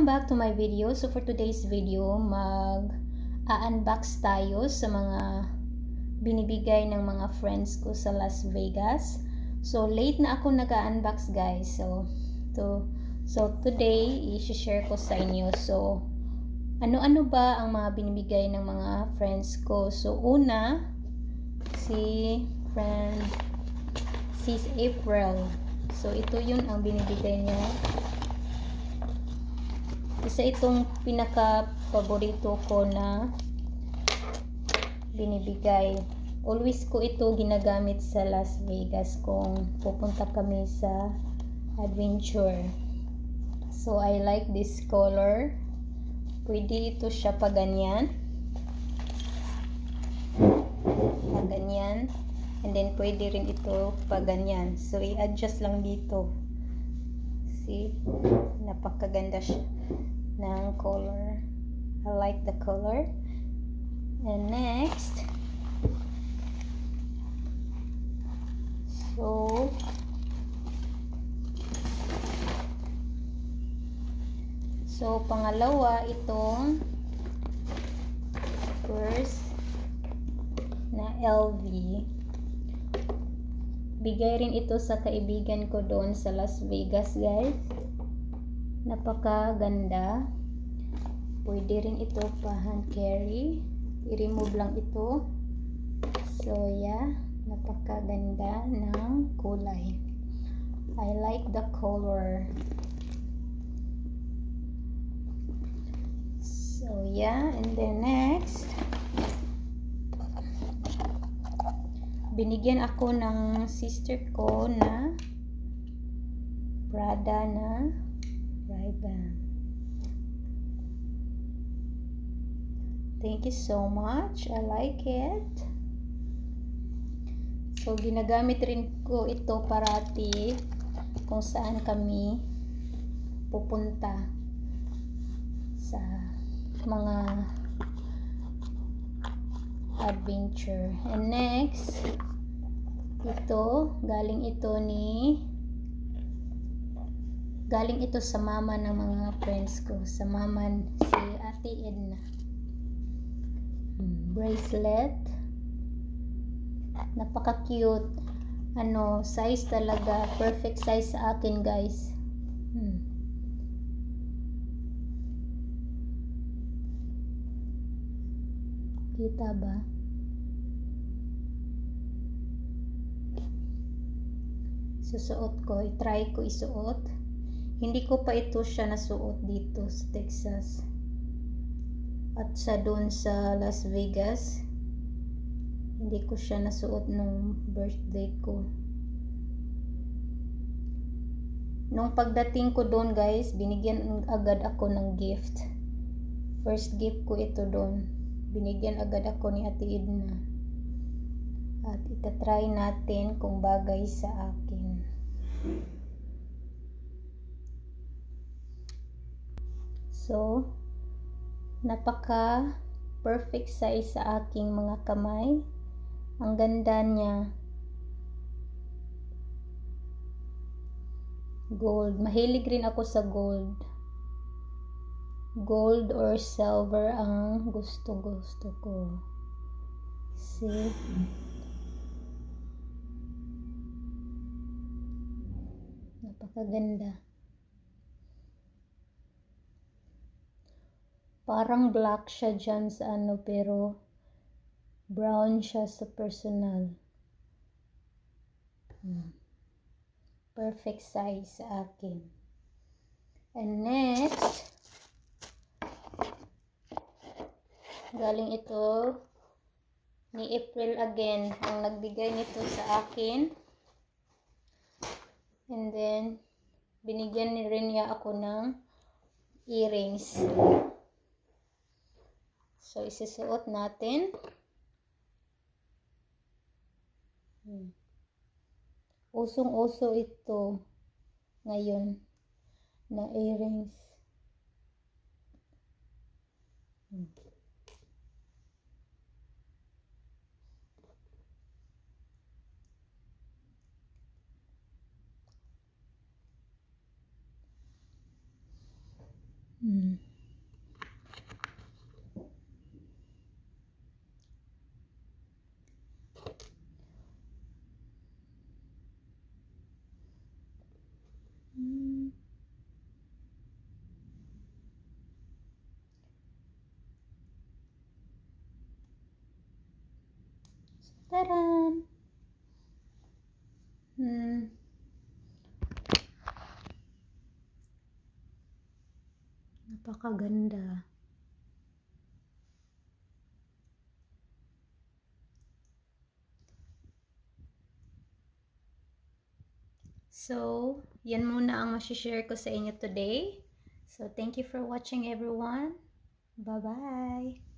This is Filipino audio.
Welcome back to my video. So for today's video, mag-unbox tayo sa mga binibigay ng mga friends ko sa Las Vegas. So late na ako nag-unbox guys. So today, i-share ko sa inyo. So ano-ano ba ang mga binibigay ng mga friends ko? So una, si Sis April. So ito yun ang binibigay niya. Isa itong pinaka-paborito ko na binibigay. Always ko ito ginagamit sa Las Vegas kung pupunta kami sa adventure. So, I like this color. Pwede ito siya pa ganyan. Pa ganyan. And then, pwede rin ito pa ganyan. So, i-adjust lang dito. See? Napakaganda siya ng color. I like the color. And next, so pangalawa itong purse na LV. Bigay rin ito sa kaibigan ko doon sa Las Vegas guys. Napakaganda. Pwede rin ito pa hand carry. I-remove lang ito. So yeah, napakaganda ng kulay. I like the color. So yeah, and then next, binigyan ako ng sister ko na Prada na Ray-Ban. Thank you so much. I like it. So, ginagamit rin ko ito parati kung saan kami pupunta sa mga adventure. And next, ito, galing ito sa mama ng mga friends ko. Sa mama si Ate Edna. Bracelet. Napaka-cute. Size talaga. Perfect size sa akin, guys. Kita ba? Susuot ko. I-try ko isuot. Hindi ko pa ito siya nasuot dito sa Texas. At sa doon sa Las Vegas. Hindi ko siya nasuot nung birthday ko. Nung pagdating ko doon guys, binigyan agad ako ng gift. First gift ko ito doon. Binigyan agad ako ni Ate Edna. At itatry natin kung bagay sa akin. So, napaka perfect size sa aking mga kamay. Ang ganda niya. Gold. Mahilig rin ako sa gold. Gold or silver ang gusto ko. See? Napakaganda. Parang black siya dyan sa pero brown siya sa personal. Perfect size sa akin. And next, galing ito ni April again, ang nagbigay nito sa akin. And then, binigyan rin niya ako ng earrings. So, isusuot natin. Usong-uso ito ngayon na earrings. Hmm. Hmm. Taran! Hmm. Napakaganda. So, yan muna ang masishare ko sa inyo today. So, thank you for watching everyone. Bye-bye!